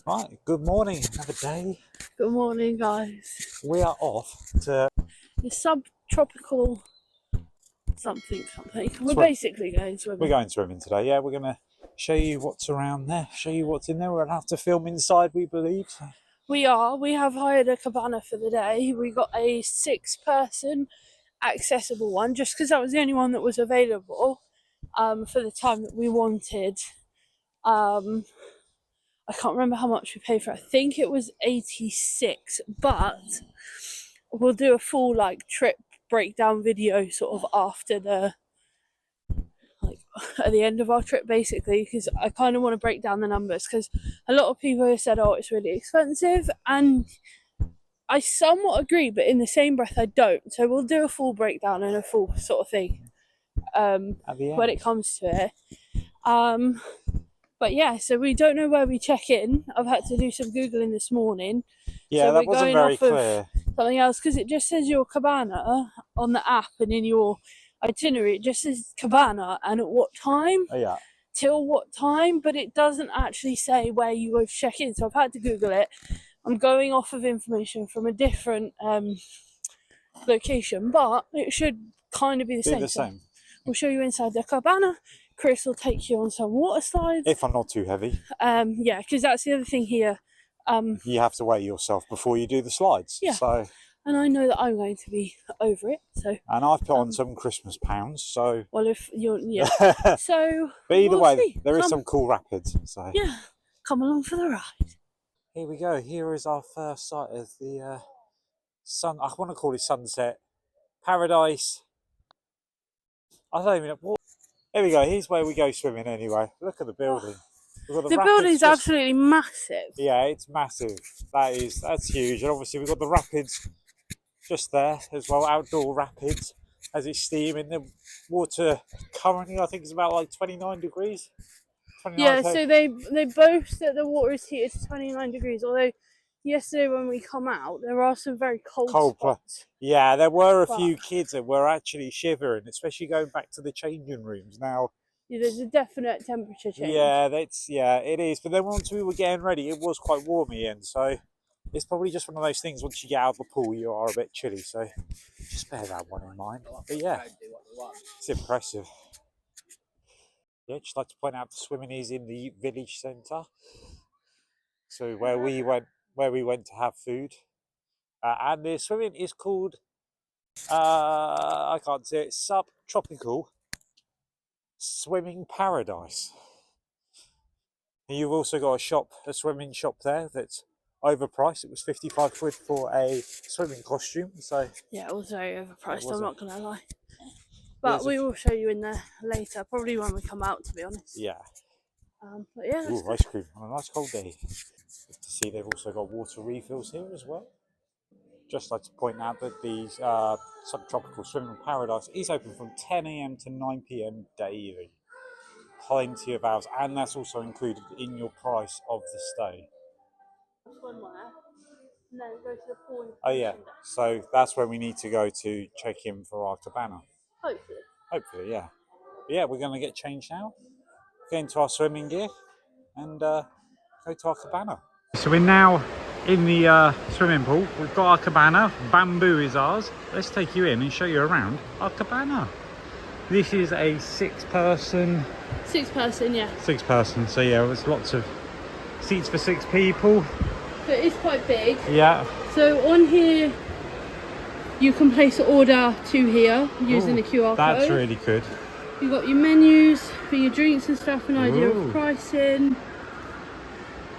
Right, good morning, another day. Good morning, guys. We are off to The subtropical something. We're swim. basically going We're swimming. going swimming today, yeah. We're going to show you what's around there, show you what's in there. We're going to have to film inside, we believe. We have hired a cabana for the day. We got a 6-person accessible one just because that was the only one that was available for the time that we wanted. I can't remember how much we paid for it. I think it was 86, but we'll do a full trip breakdown video sort of after at the end of our trip, basically, because I kind of want to break down the numbers, because a lot of people have said, oh, it's really expensive, and I somewhat agree, but in the same breath I don't. So we'll do a full breakdown and a full sort of thing when it comes to it. But yeah, so we don't know where we check in. I've had to do some Googling this morning. Yeah, so that wasn't very clear. Something else, because it just says your cabana on the app, and in your itinerary it just says cabana and at what time. Yeah. Till what time, but it doesn't actually say where you go to check in. So I've had to Google it. I'm going off of information from a different location, but it should kind of be the same. So we'll show you inside the cabana. Chris will take you on some water slides. If I'm not too heavy. Yeah, because that's the other thing here. You have to weigh yourself before you do the slides. Yeah. So. And I know that I'm going to be over it. So. And I've put on some Christmas pounds. So. Well, if you're so. But either way, there is some cool rapids. So. Yeah, come along for the ride. Here we go. Here is our first sight of the sun. I want to call it sunset paradise. I don't even know. Here we go. Here's where we go swimming anyway. Look at the building. The building's absolutely massive. Yeah, it's massive. That's huge. And obviously we've got the rapids just there as well. Outdoor rapids as it's steaming. The water currently, I think, is about like 29 degrees. 29 yeah, so they boast that the water is heated to 29 degrees. Although yesterday when we come out, there are some very cold spots. Yeah, there were a few kids that were actually shivering, especially going back to the changing rooms now. Yeah, there's a definite temperature change. Yeah, it is. But then once we were getting ready, it was quite warm again. So it's probably just one of those things. Once you get out of the pool, you are a bit chilly. So just bear that one in mind. But yeah, it's impressive. Yeah, just like to point out the swimming is in the village centre. So where we went to have food, and the swimming is called I can't say it. Subtropical Swimming Paradise. And you've also got a swimming shop there that's overpriced. It was 55 quid for a swimming costume. So yeah, it was very overpriced. I'm not gonna lie. But we will show you in there later, probably when we come out, to be honest. Yeah. But yeah. Ooh, ice cream on a nice cold day. Good to see they've also got water refills here as well. Just like to point out that the Subtropical Swimming Paradise is open from 10 a.m. to 9 p.m. daily. Plenty of hours, and that's also included in your price of the stay. And then go to the pool. Oh yeah, so that's where we need to go to check in for our cabana. Hopefully, yeah. But yeah, we're going to get changed now, get into our swimming gear, and go to our cabana. So we're now in the swimming pool. We've got our cabana. Bamboo is ours. Let's take you in and show you around our cabana. This is a 6-person. 6-person, yeah. 6-person. So yeah, there's lots of seats for 6 people. So it is quite big. Yeah. So on here, you can place an order to here using the QR code. That's really good. You've got your menus for your drinks and stuff, an idea of pricing.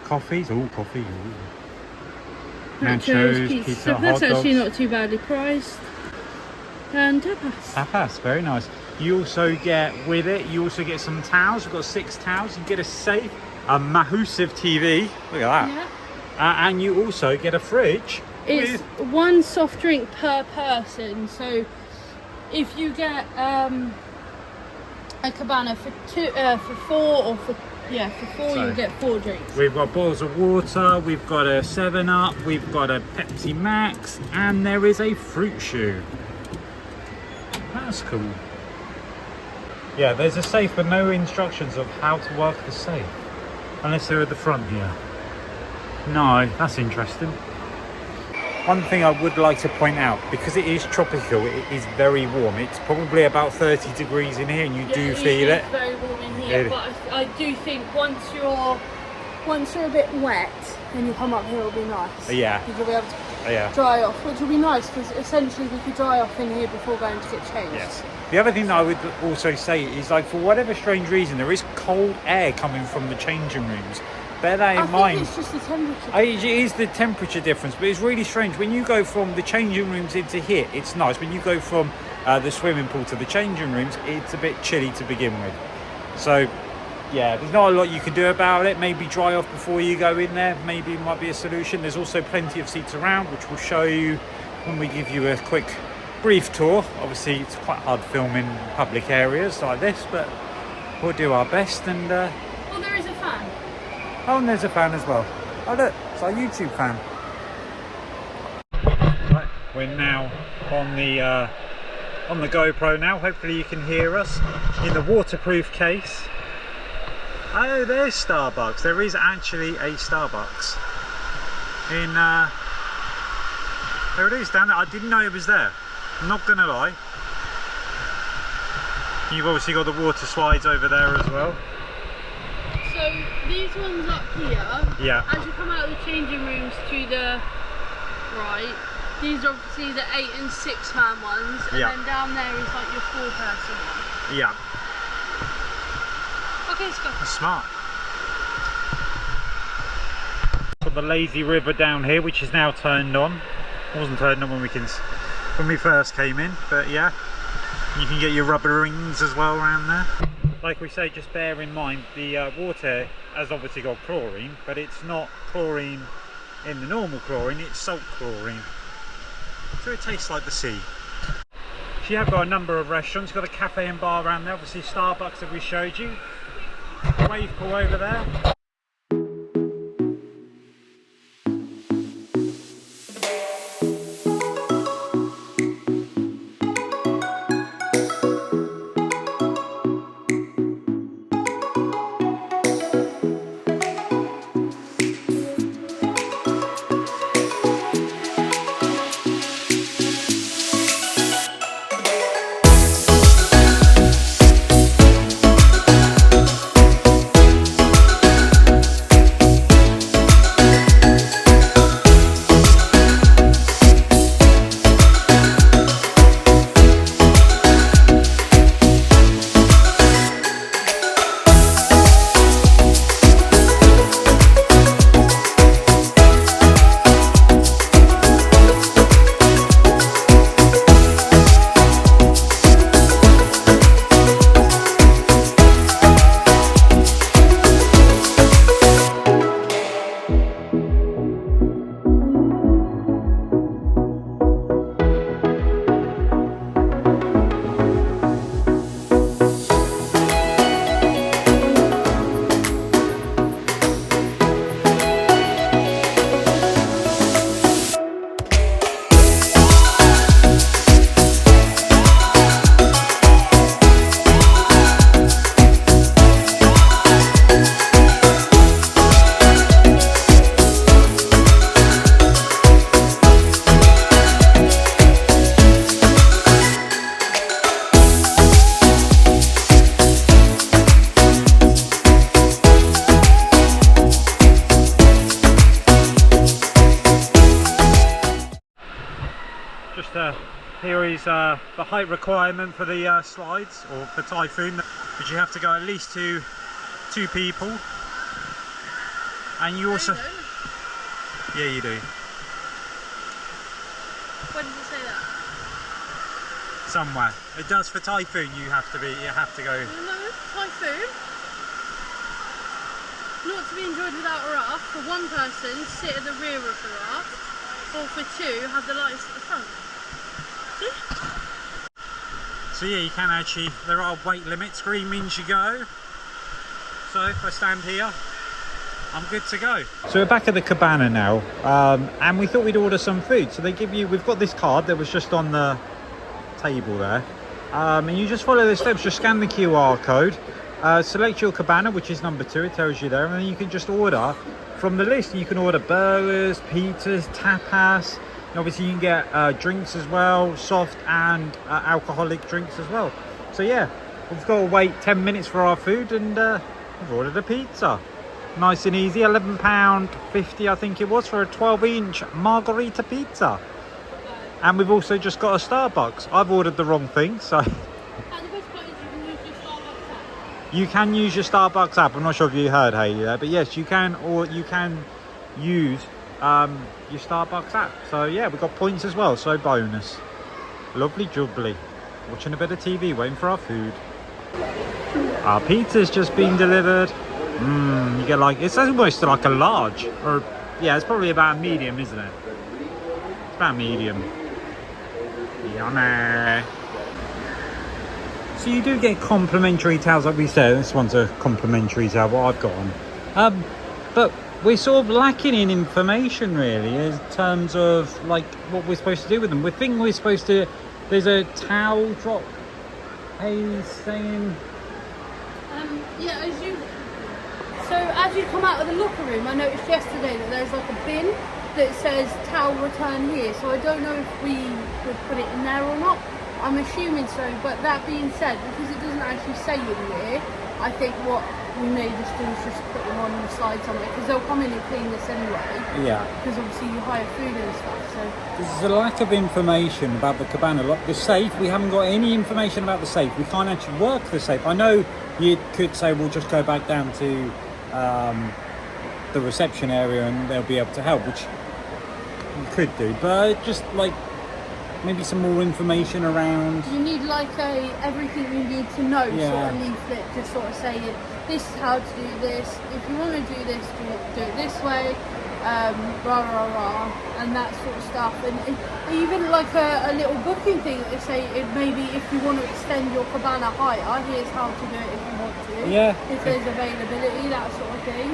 Coffees. Oh, coffee. Ooh. Nachos, pizza, hot dogs. That's actually not too badly priced. And tapas. Tapas, very nice. You also get, with it, you also get some towels. We've got 6 towels. You get a safe, a massive TV. Look at that. Yeah. And you also get a fridge. It's 1 soft drink per person. So if you get a cabana for 4 or for 4, you get 4 drinks. We've got bottles of water, we've got a 7-Up, we've got a Pepsi Max, and there is a fruit shoe. That's cool. Yeah, there's a safe but no instructions of how to work the safe. Unless they're at the front here. No, that's interesting. One thing I would like to point out, because it is tropical, it is very warm. It's probably about 30 degrees in here, and you do feel it. It's very warm in here, but I do think once you're a bit wet, then you come up here, it'll be nice. Yeah. Because you'll be able to dry off, which will be nice, because essentially we could dry off in here before going to get changed. Yes. The other thing that I would also say is, like, for whatever strange reason, there is cold air coming from the changing rooms. Bear that in mind. I think it's just the temperature. It is the temperature difference, but it's really strange. When you go from the changing rooms into here, it's nice. When you go from the swimming pool to the changing rooms, it's a bit chilly to begin with. So, yeah, there's not a lot you can do about it. Maybe dry off before you go in there. Maybe it might be a solution. There's also plenty of seats around, which we'll show you when we give you a quick, brief tour. Obviously, it's quite hard filming public areas like this, but we'll do our best. And well, there is a fan. oh, and there's a fan as well. Oh look, it's our YouTube fan. Right, we're now on the GoPro now. Hopefully you can hear us in the waterproof case. Oh, there's Starbucks. There is actually a Starbucks in there it is down there. I didn't know it was there, I'm not gonna lie. You've obviously got the water slides over there as well. So these ones up here, as you come out of the changing rooms to the right, these are obviously the 8 and 6 man ones, and then down there is like your 4-person one. Yeah. Okay, let's go. That's smart. Got the lazy river down here, which is now turned on. It wasn't turned on when we first came in, but yeah, you can get your rubber rings as well around there. Like we say, just bear in mind the water has obviously got chlorine, but it's not chlorine in the normal chlorine, it's salt chlorine. So it tastes like the sea. So you have got a number of restaurants. You've got a cafe and bar around there, obviously Starbucks that we showed you. Wave pool over there. Here is the height requirement for the slides, or for Typhoon, but you have to go at least two people, and you also... Yeah, you do. Where does it say that? Somewhere. It does for Typhoon. You have to go. No, Typhoon. Not to be enjoyed without a raft. For one person, sit at the rear of the raft, or for two, have the lights at the front. So yeah, you can actually, there are weight limits. Green means you go. So if I stand here, I'm good to go. So we're back at the cabana now, and we thought we'd order some food. So they give you, we've got this card that was just on the table there, and you just follow the steps, just scan the QR code, select your cabana, which is number 2, it tells you there, and then you can just order from the list. You can order burgers, pizzas, tapas, and obviously you can get drinks as well, soft and alcoholic drinks as well. So yeah, we've got to wait 10 minutes for our food, and we've ordered a pizza. Nice and easy, £11.50 I think it was for a 12-inch margherita pizza. And we've also just got a Starbucks. I've ordered the wrong thing, so... You can use your Starbucks app. I'm not sure if you heard Hayley there, but yes, you can, or you can use your Starbucks app. So yeah, we've got points as well, so bonus. Lovely jubbly. Watching a bit of TV, waiting for our food. Our pizza's just been delivered. You get like, it's almost like a large, or yeah, it's probably about a medium, isn't it? It's about medium. Yummy. So you do get complimentary towels, like we said. This one's a complimentary towel, what I've got on. But we're sort of lacking in information, really, in terms of like what we're supposed to do with them. We think we're supposed to. There's a towel drop. Hey, saying. Yeah, as you come out of the locker room, I noticed yesterday that there's like a bin that says towel return here. So I don't know if we would put it in there or not. I'm assuming so, but that being said, because it doesn't actually say in here, I think what we may just do is just put them on the slide somewhere, because they'll come in and clean this anyway. Yeah. Because obviously you hire food and stuff, so... There's a lack of information about the cabana. Like the safe, we haven't got any information about the safe. We can't actually work the safe. I know you could say we'll just go back down to the reception area and they'll be able to help, which you could do, but just like maybe some more information around. You need like a everything you need to know sort of leaflet, just sort of saying this is how to do this. If you want to do this, do it this way. Rah rah rah, and that sort of stuff. And even like a little booking thing that they say maybe if you want to extend your cabana higher, here's how to do it if you want to. Yeah. If there's availability, that sort of thing.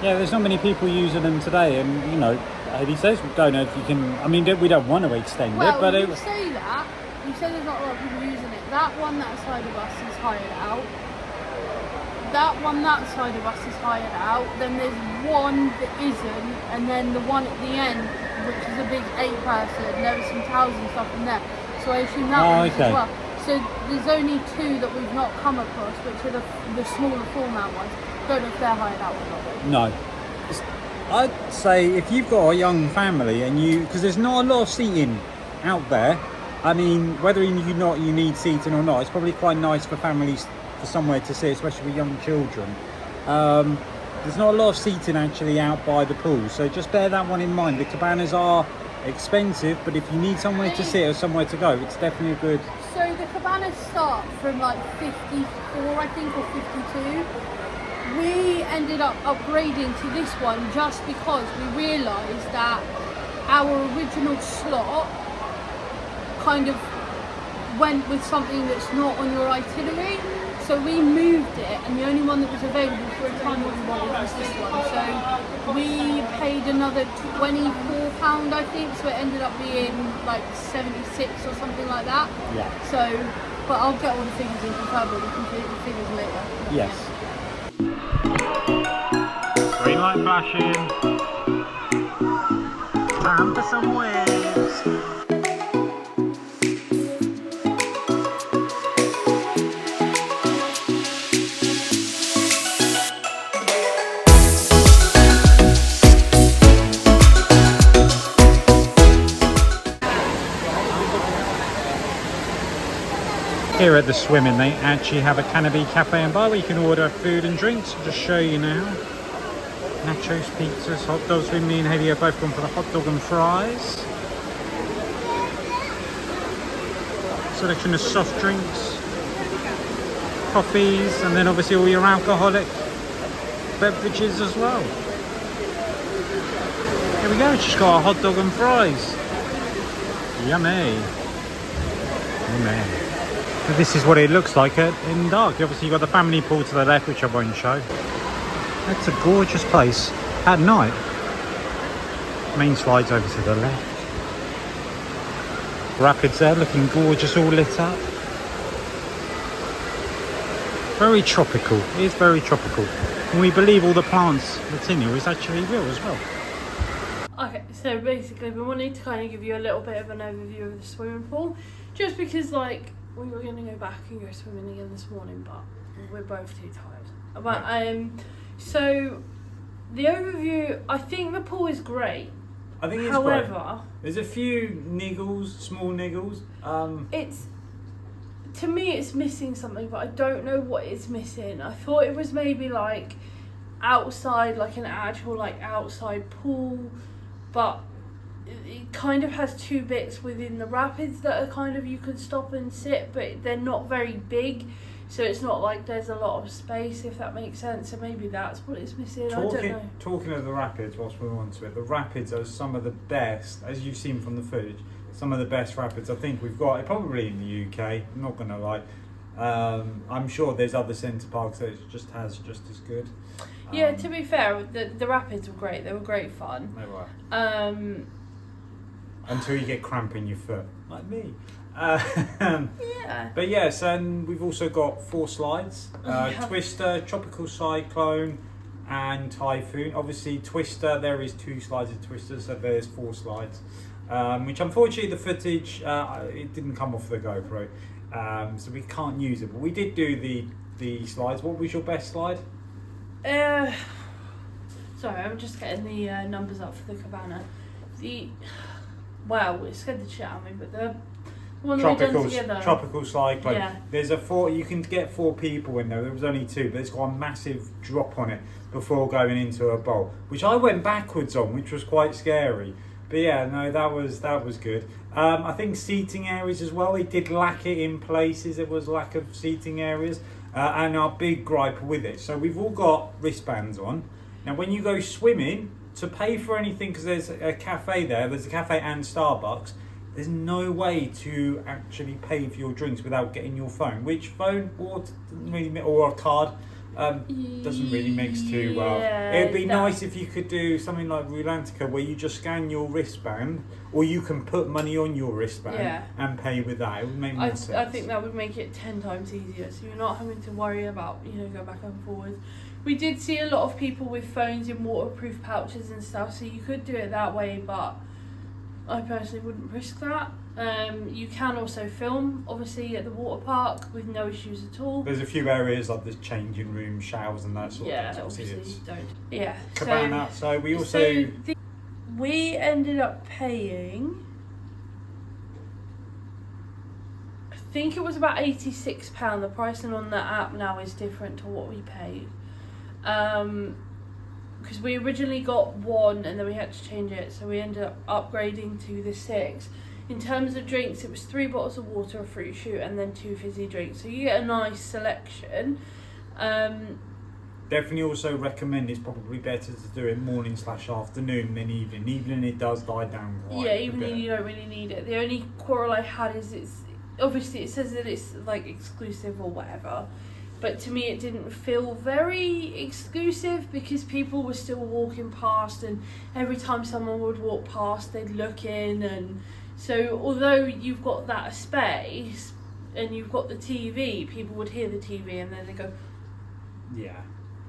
Yeah, there's not many people using them today, and you know, he says we don't know if you can. I mean, we don't want to extend it, but you say that. You say there's not a lot of people using it. That one, that side of us is hired out. That one, that side of us is hired out. Then there's one that isn't, and then the one at the end, which is a big 8-person. There are some towels and stuff in there. So I assume that one is as well. So there's only 2 that we've not come across, which are the smaller format ones. Don't know if they're hired out or not. No. I'd say if you've got a young family and because there's not a lot of seating out there. I mean, whether you need seating or not, it's probably quite nice for families for somewhere to sit, especially with young children. There's not a lot of seating actually out by the pool, so just bear that one in mind. The cabanas are expensive, but if you need somewhere to sit or somewhere to go, it's definitely a good. So the cabanas start from like 54, I think, or 52. We ended up upgrading to this one just because we realised that our original slot kind of went with something that's not on your itinerary. So we moved it, and the only one that was available for a time that we wanted was this one. So we paid another £24, I think, so it ended up being like 76 or something like that. Yeah. So, but I'll get all the figures and confirm all the figures later. Yes. Green light flashing. Time for some waves. Here at the swimming, they actually have a canopy cafe and bar where you can order food and drinks. I'll just show you now. Nachos, pizzas, hot dogs. With me and Hayley have both gone for the hot dog and fries. Selection of soft drinks, coffees, and then obviously all your alcoholic beverages as well. Here we go, just got a hot dog and fries. Yummy. Yummy. This is what it looks like in dark. Obviously you've got the family pool to the left, which I won't show. That's a gorgeous place at night. Main slides over to the left. Rapids there looking gorgeous, all lit up. Very tropical. It is very tropical. And we believe all the plants that's in here is actually real as well. Okay, so basically we wanted to kind of give you a little bit of an overview of the swimming pool, just because like we were going to go back and go swimming again this morning, but we're both too tired. But so the overview, I think the pool is great. I think it's However, great. There's a few niggles, small niggles. It's, to me, it's missing something, but I don't know what it's missing. I thought it was maybe like outside, like an actual like outside pool, but it kind of has two bits within the rapids that are kind of, you could stop and sit, but they're not very big, so it's not like there's a lot of space, if that makes sense. So maybe that's what it's missing. I don't know. Talking of the rapids, whilst we're on to it, the rapids are some of the best, as you've seen from the footage, some of the best rapids I think we've got, probably in the UK, I'm not going to lie. I'm sure there's other centre parks that it just has just as good. Yeah, to be fair, the rapids were great. They were great fun. They were. Until you get cramp in your foot, like me. Yeah. But yes, and we've also got 4 slides. Twister, Tropical Cyclone and Typhoon. Obviously Twister, there is 2 slides of Twister, so there's 4 slides. Which unfortunately the footage, it didn't come off the GoPro. So we can't use it. But we did do the slides. What was your best slide? Sorry, I'm just getting the numbers up for the cabana. Wow, it scared the shit out of me, but the one that we done together. Tropical Cyclone. Yeah. There's a 4. You can get 4 people in there. There was only 2, but it's got a massive drop on it before going into a bowl, which I went backwards on, which was quite scary. But yeah, no, that was good. I think seating areas as well. It did lack it in places. There was lack of seating areas, and our big gripe with it. So we've all got wristbands on. Now, when you go swimming, to pay for anything, because there's a cafe there, there's a cafe and Starbucks, there's no way to actually pay for your drinks without getting your phone, which phone or doesn't really, or a card doesn't really mix too well. It'd be nice if you could do something like Rulantica, where you just scan your wristband, or you can put money on your wristband and pay with that. It would make more sense. I think that would make it 10 times easier, so you're not having to worry about, go back and forward. We did see a lot of people with phones in waterproof pouches and stuff, so you could do it that way, but I personally wouldn't risk that. You can also film, obviously, at the water park with no issues at all. There's a few areas like the changing room, showers and that sort of thing. Obviously don't. Yeah. Cabana, so we also... we ended up paying, I think it was about £86. The pricing on the app now is different to what we paid. Because we originally got 1 and then we had to change it, so we ended up upgrading to the 6. In terms of drinks, it was 3 bottles of water, a fruit shoot, and then 2 fizzy drinks, so you get a nice selection. Definitely also recommend it's probably better to do it morning/afternoon than evening. Evening it does die down quite a bit. Evening you don't really need it. The only quarrel I had is obviously it says that it's like exclusive or whatever, but to me it didn't feel very exclusive, because people were still walking past, and every time someone would walk past they'd look in, and so although you've got that space and you've got the TV, people would hear the TV and then they go, yeah,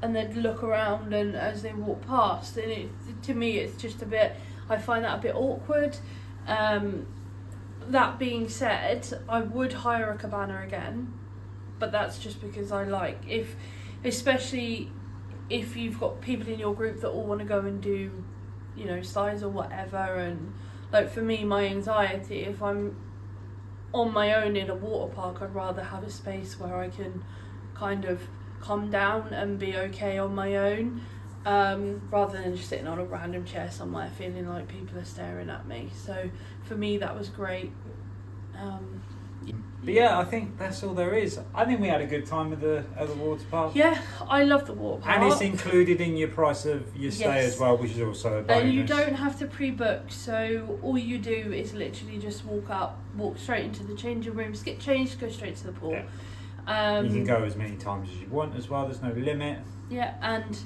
and they'd look around and as they walk past, and to me it's just a bit, I find that a bit awkward. That being said, I would hire a cabana again, but that's just because I like, especially if you've got people in your group that all want to go and do, slides or whatever, and like for me, my anxiety, if I'm on my own in a water park, I'd rather have a space where I can kind of calm down and be okay on my own, rather than just sitting on a random chair somewhere feeling like people are staring at me. So for me that was great. But yeah, I think that's all there is. I think we had a good time at the water park. Yeah, I love the water park. And it's included in your price of your stay as well, which is also a bonus. And you don't have to pre-book, so all you do is literally just walk straight into the changing rooms, get changed, go straight to the pool. Yeah. You can go as many times as you want as well, there's no limit. Yeah, and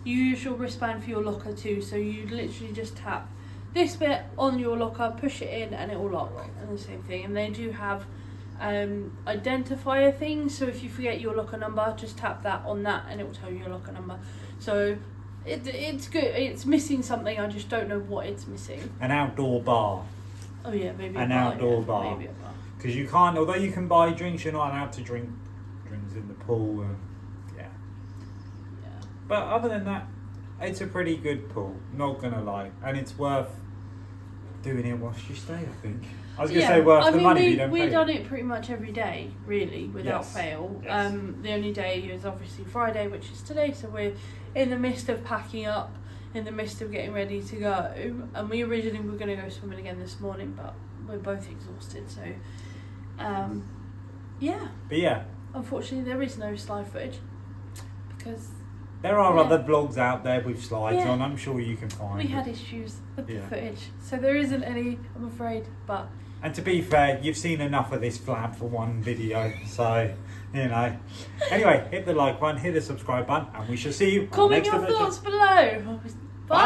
you use your wristband for your locker too, so you literally just tap this bit on your locker, push it in, and it will lock, and the same thing. And they do have identifier thing. So if you forget your locker number, just tap that on that and it will tell you your locker number. So it's good. It's missing something. I just don't know what it's missing. An outdoor bar. Oh yeah, maybe an outdoor bar. Maybe a bar. Because you can't, although you can buy drinks, you're not allowed to drink drinks in the pool. Yeah. But other than that, it's a pretty good pool. Not gonna lie, and it's worth doing it whilst you stay. I think. I was gonna say worth the money. We've done it pretty much every day, really, without fail. Yes. The only day is obviously Friday, which is today. So we're in the midst of packing up, in the midst of getting ready to go. And we originally were going to go swimming again this morning, but we're both exhausted. So, yeah. But yeah. Unfortunately, there is no slide footage because there are other vlogs out there with slides on. I'm sure you can find. We had issues with the footage, so there isn't any, I'm afraid. But and to be fair, you've seen enough of this flab for one video, so you know. Anyway, hit the like button, hit the subscribe button, and we shall see you. Comment your thoughts below. Bye.